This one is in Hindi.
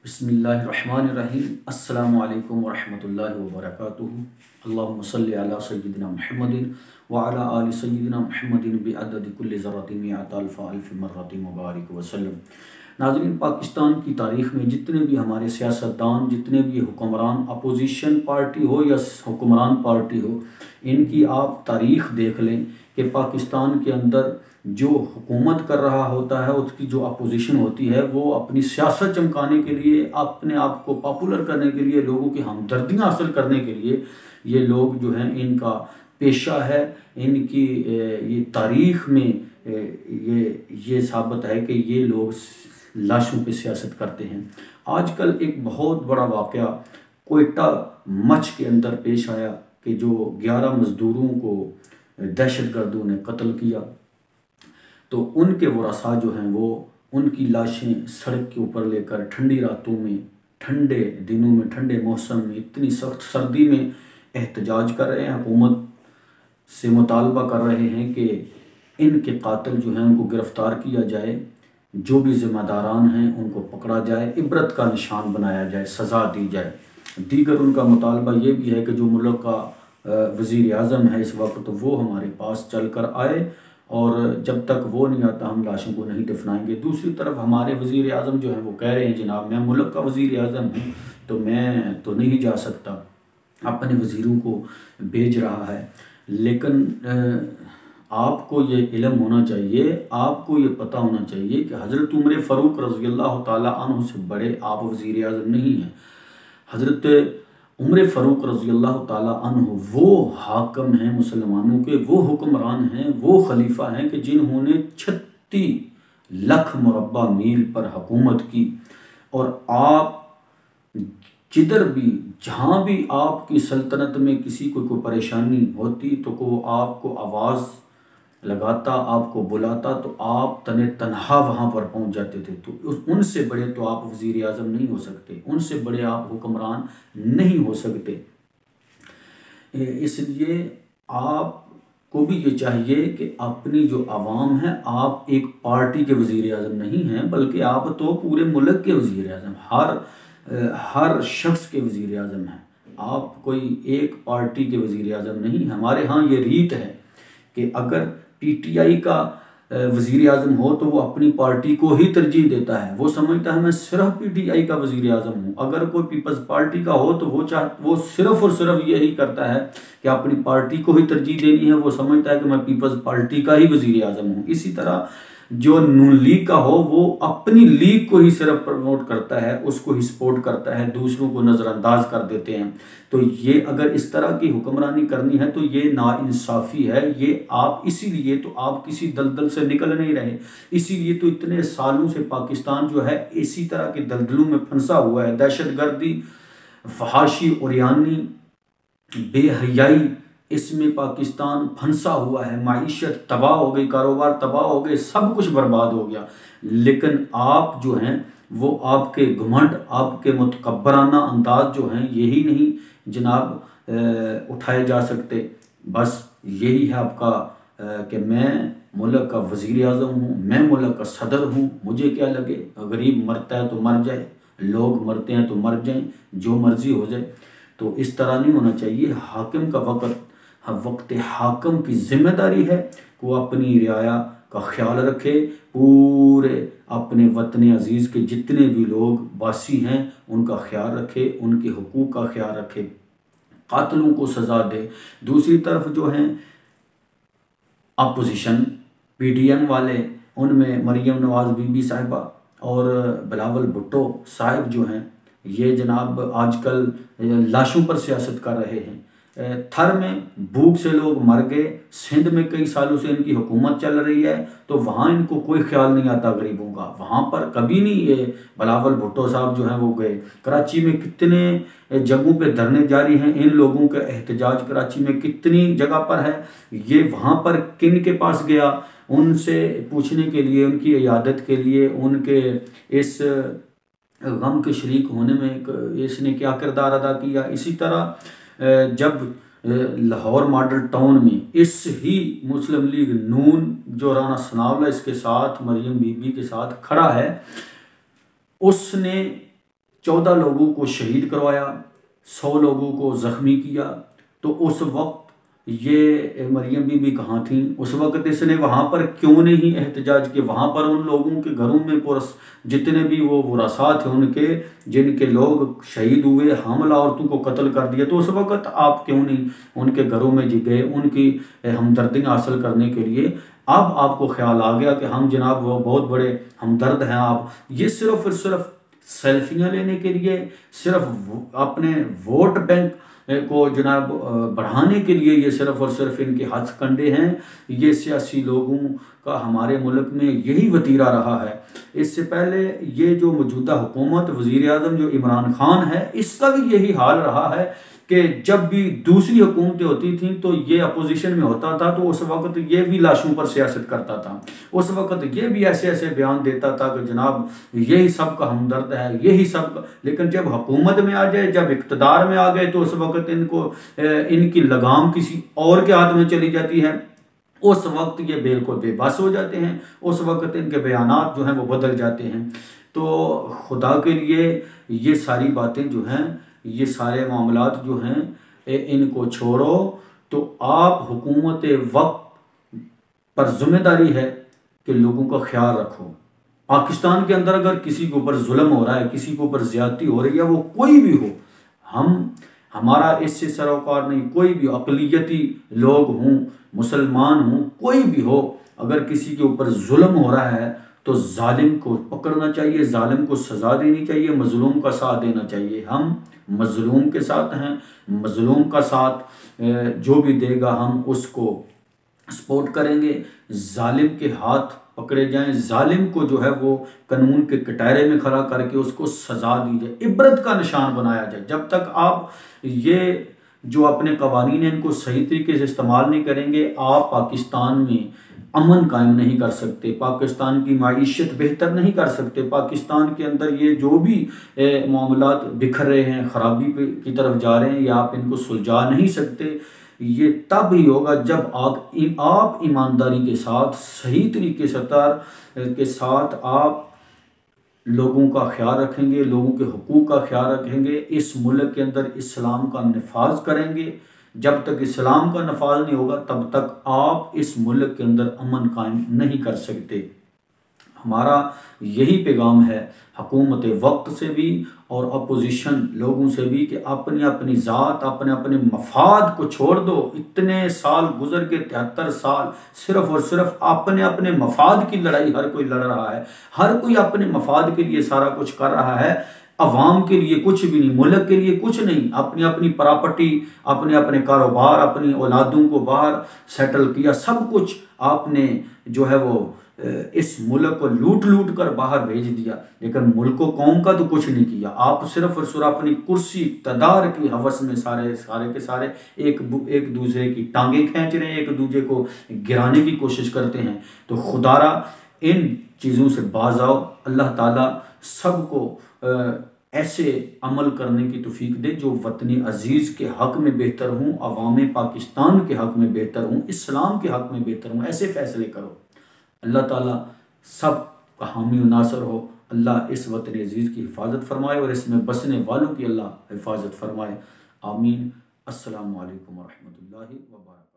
बिस्मिल्लाहिर्रहमानिर्रहीम। अस्सलामु अलैकुम वरहमतुल्लाहि वबरकातुहू। अल्लाहुम्मा सल्लि अला सय्यिदिना मुहम्मदिन व अला आलि सय्यिदिना मुहम्मदिन बिअददि कुल्लि ज़र्रतिन मिअत अल्फ अल्फ मर्रतिन मुबारक वसल्लम। नाज़रीन, पाकिस्तान की तारीख़ में जितने भी हमारे सियासतदान, जितने भी हुक्मरान, अपोजिशन पार्टी हो या हुक्मरान पार्टी हो, इनकी आप तारीख़ देख लें कि पाकिस्तान के अंदर जो हुकूमत कर रहा होता है, उसकी जो अपोजिशन होती है, वो अपनी सियासत चमकाने के लिए, अपने आप को पॉपुलर करने के लिए, लोगों की हमदर्दियाँ हासिल करने के लिए ये लोग जो हैं, इनका पेशा है। इनकी ये तारीख़ में ये साबित है कि ये लोग लाशों पे सियासत करते हैं। आजकल एक बहुत बड़ा वाक़या कोयटा मच के अंदर पेश आया कि जो 11 मज़दूरों को दहशतगर्दों ने कत्ल किया, तो उनके वरसा जो हैं वो उनकी लाशें सड़क के ऊपर लेकर ठंडी रातों में, ठंडे दिनों में, ठंडे मौसम में, इतनी सख्त सर्दी में एहतजाज कर रहे हैं। हुकूमत से मुतालबा कर रहे हैं कि इनके कातिल जो हैं उनको गिरफ़्तार किया जाए, जो भी ज़िम्मेदारान हैं उनको पकड़ा जाए, इबरत का निशान बनाया जाए, सज़ा दी जाए। दीगर उनका मुतालबा ये भी है कि जो मुल्क का वज़ीर आज़म है इस वक्त, वो हमारे पास चल कर आए, और जब तक वो नहीं आता हम लाशों को नहीं दफनाएंगे। दूसरी तरफ हमारे वज़ीर आज़म जो हैं वो कह रहे हैं, जनाब मैं मुल्क का वज़ीर आज़म हूँ तो मैं तो नहीं जा सकता, अपने वज़ीरों को भेज रहा है। लेकिन आपको ये इल्म होना चाहिए, आपको ये पता होना चाहिए कि हज़रत उमर फ़ारूक रज़ी अल्लाह ताला अन्हु से बड़े आप वज़ीर आज़म नहीं हैं। हज़रत उमर फ़ारूक रज़ी अल्लाह ताला अन्हु वो हाकम हैं मुसलमानों के, वो हुक्मरान हैं, वो खलीफा हैं कि जिन्होंने 36 लाख मुरब्बा मील पर हुकूमत की। और आप जिधर भी, जहाँ भी आपकी सल्तनत में किसी को कोई परेशानी होती तो वो आपको आवाज़ लगाता, आपको बुलाता, तो आप तने तनहा वहाँ पर पहुँच जाते थे। तो उनसे बड़े तो आप वज़ीर आज़म नहीं हो सकते, उनसे बड़े आप हुक्मरान नहीं हो सकते। इसलिए आपको भी ये चाहिए कि अपनी जो आवाम है, आप एक पार्टी के वज़ीर आज़म नहीं हैं, बल्कि आप तो पूरे मुल्क के वज़ीर आज़म, हर शख्स के वज़ीर आज़म हैं। आप कोई एक पार्टी के वज़ीर आज़म नहीं। हमारे यहाँ ये रीत है कि अगर पीटीआई का वज़ीर आज़म हो तो वो अपनी पार्टी को ही तरजीह देता है, वो समझता है मैं सिर्फ पीटीआई का वज़ीर आज़म हूँ। अगर कोई पीपल्स पार्टी का हो तो वो सिर्फ और सिर्फ यही करता है कि अपनी पार्टी को ही तरजीह देनी है, वो समझता है कि मैं पीपल्स पार्टी का ही वज़ीर आज़म हूँ। इसी तरह जो नून लीग का हो वो अपनी लीग को ही सिर्फ प्रमोट करता है, उसको ही सपोर्ट करता है, दूसरों को नज़रअंदाज कर देते हैं। तो ये अगर इस तरह की हुक्मरानी करनी है तो ये नाइंसाफ़ी है। ये आप इसीलिए तो आप किसी दलदल से निकल नहीं रहे, इसीलिए तो इतने सालों से पाकिस्तान जो है इसी तरह के दलदलों में फंसा हुआ है। दहशतगर्दी, फहाशी, उरियानी, बेहयाई, इसमें पाकिस्तान फंसा हुआ है। माईशत तबाह हो गई, कारोबार तबाह हो गए, सब कुछ बर्बाद हो गया। लेकिन आप जो हैं वो आपके घमंड, आपके मुतकब्बराना अंदाज जो हैं यही नहीं जनाब उठाए जा सकते। बस यही है आपका कि मैं मुल्क का वज़ीर आज़म हूँ, मैं मुल्क का सदर हूँ, मुझे क्या लगे, गरीब मरता है तो मर जाए, लोग मरते हैं तो मर जाएं, जो मर्ज़ी हो जाए। तो इस तरह नहीं होना चाहिए। हाकिम का वक्त हाकिम की जिम्मेदारी है कि वो अपनी रियाया का ख्याल रखे, पूरे अपने वतन अजीज़ के जितने भी लोग वासी हैं उनका ख्याल रखे, उनके हुकूक का ख्याल रखे, कातलों को सज़ा दे। दूसरी तरफ जो हैं अपोजिशन पीडीएम वाले, उनमें मरियम नवाज़ बीबी साहिबा और बिलावल भुट्टो साहिब जो हैं, ये जनाब आजकल लाशों पर सियासत कर रहे हैं। थर में भूख से लोग मर गए, सिंध में कई सालों से इनकी हुकूमत चल रही है, तो वहाँ इनको कोई ख्याल नहीं आता गरीबों का। वहाँ पर कभी नहीं ये बिलावल भुट्टो साहब जो हैं वो गए। कराची में कितने जगहों पे धरने जारी हैं, इन लोगों का एहतजाज कराची में कितनी जगह पर है, ये वहाँ पर किन के पास गया उनसे पूछने के लिए, उनकी इयादत के लिए, उनके इस गम के शरीक होने में इसने क्या किरदार अदा किया। इसी तरह जब लाहौर मॉडल टाउन में इस ही मुस्लिम लीग नून जो राना सनाउल्लाह इसके साथ, मरियम बीबी के साथ खड़ा है, उसने 14 लोगों को शहीद करवाया, 100 लोगों को ज़ख्मी किया। तो उस वक्त ये मरियम बीबी कहाँ थी? उस वक्त इसने वहाँ पर क्यों नहीं एहतजाज किया? वहाँ पर उन लोगों के घरों में जितने भी वो वरासा थे उनके, जिनके लोग शहीद हुए, हमला औरतों को कत्ल कर दिया, तो उस वक्त आप क्यों नहीं उनके घरों में गए उनकी हमदर्दी हासिल करने के लिए? अब आपको ख्याल आ गया कि हम जनाब वो बहुत बड़े हमदर्द हैं। आप ये सिर्फ और सिर्फ सेल्फियाँ लेने के लिए, सिर्फ अपने वोट बैंक को जनाब बढ़ाने के लिए ये सिर्फ और सिर्फ इनके हथकंडे हैं। ये सियासी लोगों का हमारे मुल्क में यही वतीरा रहा है। इससे पहले ये जो मौजूदा हुकूमत, वज़ीर आज़म जो इमरान खान है, इसका भी यही हाल रहा है कि जब भी दूसरी हुकूमतें होती थी तो ये अपोजिशन में होता था, तो उस वक्त ये भी लाशों पर सियासत करता था। उस वक्त ये भी ऐसे ऐसे बयान देता था कि जनाब यही सब का हमदर्द है, यही सब। लेकिन जब हुकूमत में आ जाए, जब इक़्तिदार में आ गए, तो उस वक्त इनकी लगाम किसी और के हाथ में चली जाती है। उस वक्त ये बिल्कुल बेबस हो जाते हैं, उस वक्त इनके बयानात जो हैं वो बदल जाते हैं। तो खुदा के लिए ये सारी बातें जो हैं, ये सारे मामलात जो हैं इनको छोड़ो। तो आप हुकूमत वक्त पर जिम्मेदारी है कि लोगों का ख्याल रखो। पाकिस्तान के अंदर अगर किसी के ऊपर जुल्म हो रहा है, किसी के ऊपर ज्यादती हो रही है, वो कोई भी हो, हमारा इससे सरोकार नहीं। कोई भी अक़लियती लोग हों, मुसलमान हों, कोई भी हो, अगर किसी के ऊपर जुल्म हो रहा है तो जालिम को पकड़ना चाहिए, जालिम को सज़ा देनी चाहिए, मजलूम का साथ देना चाहिए। हम मजलूम के साथ हैं, मजलूम का साथ जो भी देगा हम उसको सपोर्ट करेंगे। जालिम के हाथ पकड़े जाएं, जालिम को जो है वो कानून के कटहरे में खड़ा करके उसको सजा दी जाए, इबरत का निशान बनाया जाए। जब तक आप ये जो अपने कवानीन हैं इनको सही तरीके से इस्तेमाल नहीं करेंगे, आप पाकिस्तान में अमन कायम नहीं कर सकते, पाकिस्तान की माईशत बेहतर नहीं कर सकते। पाकिस्तान के अंदर ये जो भी मामलात बिखर रहे हैं, खराबी की तरफ जा रहे हैं, ये आप इनको सुलझा नहीं सकते। ये तब ही होगा जब आप ईमानदारी के साथ, सही तरीके के साथ आप लोगों का ख्याल रखेंगे, लोगों के हुकूक का ख्याल रखेंगे, इस मुल्क के अंदर इस्लाम का नफाज करेंगे। जब तक इस्लाम का नफाज नहीं होगा तब तक आप इस मुल्क के अंदर अमन कायम नहीं कर सकते। हमारा यही पैगाम है हुकूमत वक्त से भी और अपोजिशन लोगों से भी कि अपनी अपनी ज़ात, अपने अपने मफाद को छोड़ दो। इतने साल गुजर के, 73 साल, सिर्फ और सिर्फ अपने अपने मफाद की लड़ाई हर कोई लड़ रहा है। हर कोई अपने मफाद के लिए सारा कुछ कर रहा है, अवाम के लिए कुछ भी नहीं, मुल्क के लिए कुछ नहीं। अपनी अपनी प्रॉपर्टी, अपने अपने कारोबार, अपनी औलादों को बाहर सेटल किया, सब कुछ आपने जो है वो इस मुल्क को लूट लूट कर बाहर भेज दिया, लेकिन मुल्क को, कौम का तो कुछ नहीं किया। आप सिर्फ और सिर्फ अपनी कुर्सी इक़्तिदार की हवस में सारे के सारे एक दूसरे की टांगे खींच रहे हैं, एक दूसरे को गिराने की कोशिश करते हैं। तो खुदारा इन चीज़ों से बाज आओ। अल्लाह ताला सबको ऐसे अमल करने की तौफीक दे जो वतनी अजीज़ के हक़ में बेहतर हूँ, अवाम पाकिस्तान के हक़ में बेहतर हूँ, इस्लाम के हक़ में बेहतर हूँ। ऐसे फ़ैसले करो। अल्लाह ताला सब का हामी व नासर हो। अल्लाह इस वतन अजीज़ की हिफाजत फरमाए और इसमें बसने वालों की अल्लाह हिफाजत फरमाए। आमीन। अस्सलामु अलैकुम व रहमतुल्लाहि व बरकातहू।